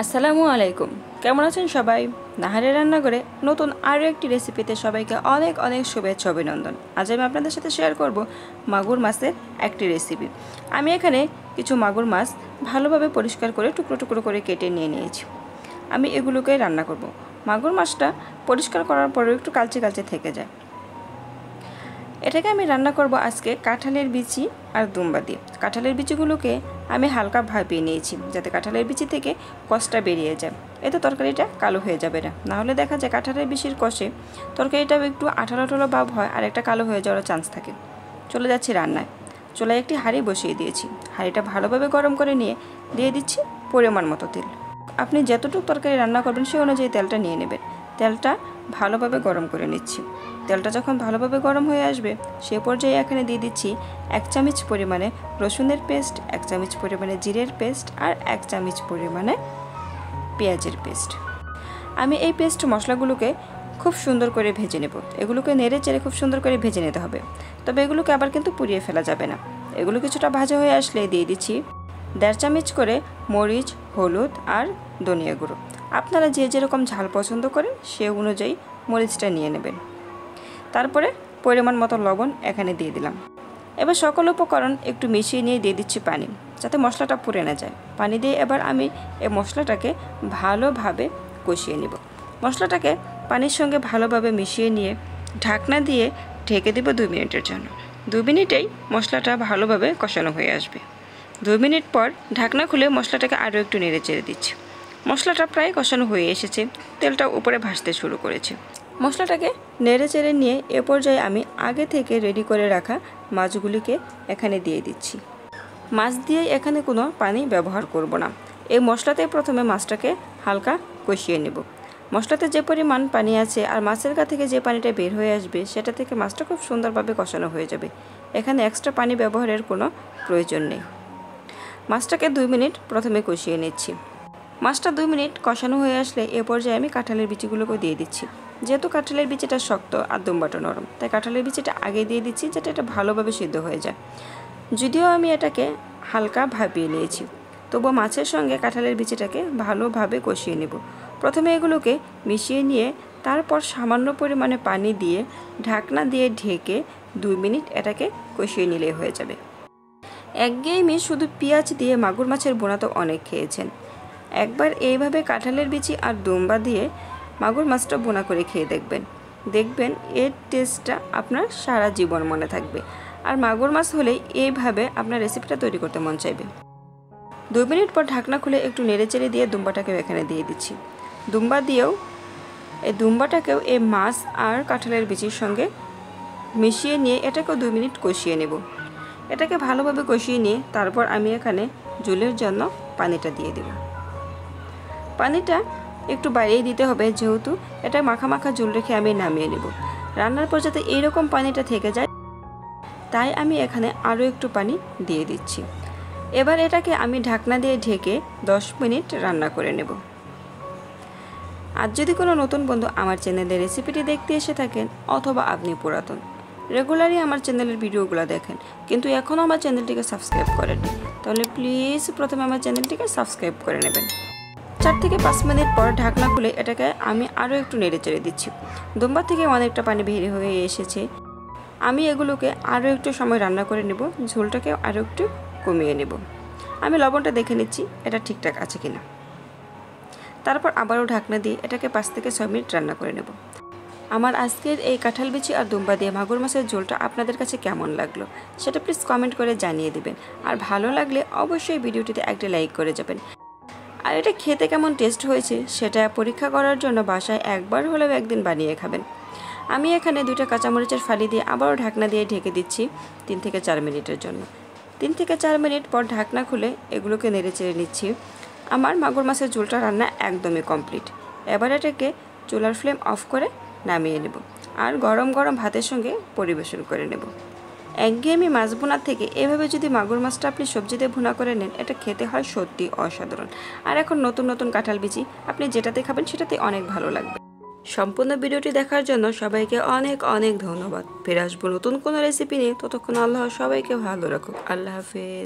আসসালামু আলাইকুম। কেমন আছেন সবাই? নাহারের রান্নাঘরে নতুন আরও একটি রেসিপিতে সবাইকে অনেক অনেক শুভেচ্ছা অভিনন্দন। আজ আমি আপনাদের সাথে শেয়ার করব মাগুর মাছের একটি রেসিপি। আমি এখানে কিছু মাগুর মাছ ভালোভাবে পরিষ্কার করে টুকরো টুকরো করে কেটে নিয়ে নিয়েছি। আমি এগুলোকে রান্না করব। মাগুর মাছটা পরিষ্কার করার পরেও একটু কালচে কালচে থেকে যায়। এটাকে আমি রান্না করব আজকে কাঁঠালের বিচি আর দুম্বা দিয়ে। কাঁঠালের বিচিগুলোকে আমি হালকা ভাপিয়ে নিয়েছি যাতে কাঁঠালের বিচি থেকে কষটা বেরিয়ে যায়। এতে তরকারিটা কালো হয়ে যাবে না। নাহলে দেখা যায় কাঁঠালের বিচির কষে তরকারিটাও একটু আঠালো আঠালো ভাব হয় আর একটা কালো হয়ে যাওয়ার চান্স থাকে। চলে যাচ্ছি রান্নায়। চুলায় একটি হাঁড়ি বসিয়ে দিয়েছি। হাঁড়িটা ভালোভাবে গরম করে নিয়ে দিয়ে দিচ্ছি পরিমাণ মতো তেল। আপনি যতটুকু তরকারি রান্না করবেন সেই অনুযায়ী তেলটা নিয়ে নেবেন। তেলটা ভালোভাবে গরম করে নিচ্ছি। তেলটা যখন ভালোভাবে গরম হয়ে আসবে সে পর্যায়ে এখানে দিয়ে দিচ্ছি 1 চামচ পরিমাণে রসুনের পেস্ট, 1 চামচ পরিমাণে জিরের পেস্ট আর 1 চামচ পরিমাণে পেঁয়াজের পেস্ট। আমি এই পেস্ট মশলাগুলোকে খুব সুন্দর করে ভেজে নেব। এগুলোকে নেড়ে চেড়ে খুব সুন্দর করে ভেজে নিতে হবে। তবে এগুলোকে আবার কিন্তু পুড়িয়ে ফেলা যাবে না। এগুলো কিছুটা ভাজা হয়ে আসলে দিয়ে দিচ্ছি 1.5 চামচ করে মরিচ, হলুদ আর ধনিয়া গুঁড়ো। আপনারা যে যেরকম ঝাল পছন্দ করেন সে অনুযায়ী মরিচটা নিয়ে নেবেন। তারপরে পরিমাণ মতো লবণ এখানে দিয়ে দিলাম। এবার সকল উপকরণ একটু মিশিয়ে নিয়ে দিয়ে দিচ্ছি পানি, যাতে মশলাটা পুড়ে না যায়। পানি দিয়ে এবার আমি এই মশলাটাকে ভালোভাবে কষিয়ে নিব। মশলাটাকে পানির সঙ্গে ভালোভাবে মিশিয়ে নিয়ে ঢাকনা দিয়ে ঢেকে দেব 2 মিনিটের জন্য। 2 মিনিটেই মশলাটা ভালোভাবে কষানো হয়ে আসবে। 2 মিনিট পর ঢাকনা খুলে মশলাটাকে আরও একটু নেড়ে চেড়ে দিচ্ছি। মশলাটা প্রায় কষানো হয়ে এসেছে, তেলটা উপরে ভাসতে শুরু করেছে। মশলাটাকে নেড়ে চেড়ে নিয়ে এ পর্যায়ে আমি আগে থেকে রেডি করে রাখা মাছগুলিকে এখানে দিয়ে দিচ্ছি। মাছ দিয়ে এখানে কোনো পানি ব্যবহার করব না। এই মশলাতে প্রথমে মাছটাকে হালকা কষিয়ে নেব। মশলাতে যে পরিমাণ পানি আছে আর মাছের গা থেকে যে পানিটা বের হয়ে আসবে সেটা থেকে মাছটা খুব সুন্দরভাবে কষানো হয়ে যাবে। এখানে এক্সট্রা পানি ব্যবহারের কোনো প্রয়োজন নেই। মাছটাকে 2 মিনিট প্রথমে কষিয়ে নিচ্ছি। মাছটা 2 মিনিট কষানো হয়ে আসলে এ পর্যায়ে আমি কাঁঠালের বিচিগুলোকে দিয়ে দিচ্ছি। যেহেতু কাঁঠালের বিচিটা শক্ত আর দুম্বাটা নরম, তাই কাঁঠালের বিচিটা আগে দিয়ে দিচ্ছি যাতে এটা ভালোভাবে সিদ্ধ হয়ে যায়। যদিও আমি এটাকে হালকা ভাপিয়ে নিয়েছি, তবুও মাছের সঙ্গে কাঁঠালের বিচিটাকে ভালোভাবে কষিয়ে নেব। প্রথমে এগুলোকে মিশিয়ে নিয়ে তারপর সামান্য পরিমাণে পানি দিয়ে ঢাকনা দিয়ে ঢেকে 2 মিনিট এটাকে কষিয়ে নিলেই হয়ে যাবে। একঘেয়েমি শুধু পেঁয়াজ দিয়ে মাগুর মাছের বোনা তো অনেক খেয়েছেন। একবার এইভাবে কাঁঠালের বিচি আর দুম্বা দিয়ে মাগুর মাছটা বোনা করে খেয়ে দেখবেন এর টেস্টটা আপনার সারা জীবন মনে থাকবে। আর মাগুর মাছ হলেই এইভাবে আপনার রেসিপিটা তৈরি করতে মন চাইবে। 2 মিনিট পর ঢাকনা খুলে একটু নেড়ে চেড়ে দিয়ে দুম্বাটাকেও এখানে দিয়ে দিচ্ছি। দুম্বাটাকেও এই মাছ আর কাঁঠালের বিচির সঙ্গে মিশিয়ে নিয়ে এটাকেও 2 মিনিট কষিয়ে নেব। এটাকে ভালোভাবে কষিয়ে নিয়ে তারপর আমি এখানে ঝোলের জন্য পানিটা দিয়ে দেব। পানিটা একটু বাড়িয়ে দিতে হবে, যেহেতু এটা মাখা মাখা ঝোল রেখে আমি নামিয়ে নেব। রান্নার পর যাতে এইরকম পানিটা থেকে যায় তাই আমি এখানে আরও একটু পানি দিয়ে দিচ্ছি। এবার এটাকে আমি ঢাকনা দিয়ে ঢেকে 10 মিনিট রান্না করে নেব। আর যদি কোনো নতুন বন্ধু আমার চ্যানেলের রেসিপিটি দেখতে এসে থাকেন অথবা আপনি পুরাতন রেগুলারই আমার চ্যানেলের ভিডিওগুলো দেখেন কিন্তু এখনও আমার চ্যানেলটিকে সাবস্ক্রাইব করেননি, তাহলে প্লিজ প্রথমে আমার চ্যানেলটিকে সাবস্ক্রাইব করে নেবেন। 4 থেকে 5 মিনিট পর ঢাকনা খুলে এটাকে আমি আরও একটু নেড়ে চেড়ে দিচ্ছি। দুম্বা থেকে অনেকটা পানি বের হয়ে এসেছে। আমি এগুলোকে আরও একটু সময় রান্না করে নেব, ঝোলটাকে আরও একটু কমিয়ে নেব। আমি লবণটা দেখে নিচ্ছি এটা ঠিকঠাক আছে কিনা। তারপর আবারও ঢাকনা দিয়ে এটাকে 5 থেকে 6 মিনিট রান্না করে নেব। আমার আজকের এই কাঁঠাল বিচি আর দুম্বা দিয়ে মাগুর মাছের ঝোলটা আপনাদের কাছে কেমন লাগলো সেটা প্লিজ কমেন্ট করে জানিয়ে দেবেন। আর ভালো লাগলে অবশ্যই ভিডিওটিতে একটা লাইক করে যাবেন। আর এটা খেতে কেমন টেস্ট হয়েছে সেটা পরীক্ষা করার জন্য বাসায় একবার হলেও একদিন বানিয়ে খাবেন। আমি এখানে 2টা কাঁচামরিচের ফালি দিয়ে আবারও ঢাকনা দিয়ে ঢেকে দিচ্ছি 3 থেকে 4 মিনিটের জন্য। 3 থেকে 4 মিনিট পর ঢাকনা খুলে এগুলোকে নেড়ে চেড়ে নিচ্ছি। আমার মাগুর মাছের ঝোলটা রান্না একদমই কমপ্লিট। এবার এটাকে চুলার ফ্লেম অফ করে নামিয়ে নেব আর গরম গরম ভাতের সঙ্গে পরিবেশন করে নেব। একঘেয়েমি মাছ ভুনার থেকে এভাবে যদি মাগুর মাছটা আপনি সবজিতে ভুনা করে নেন এটা খেতে হয় সত্যি অসাধারণ। আর এখন নতুন নতুন কাঁঠাল বিচি আপনি যেটাতে খাবেন সেটাতে অনেক ভালো লাগবে। সম্পূর্ণ ভিডিওটি দেখার জন্য সবাইকে অনেক অনেক ধন্যবাদ। ফিরে আসবো নতুন কোনো রেসিপি নিয়ে, ততক্ষণ আল্লাহ সবাইকে ভালো রাখুক। আল্লাহ হাফেজ।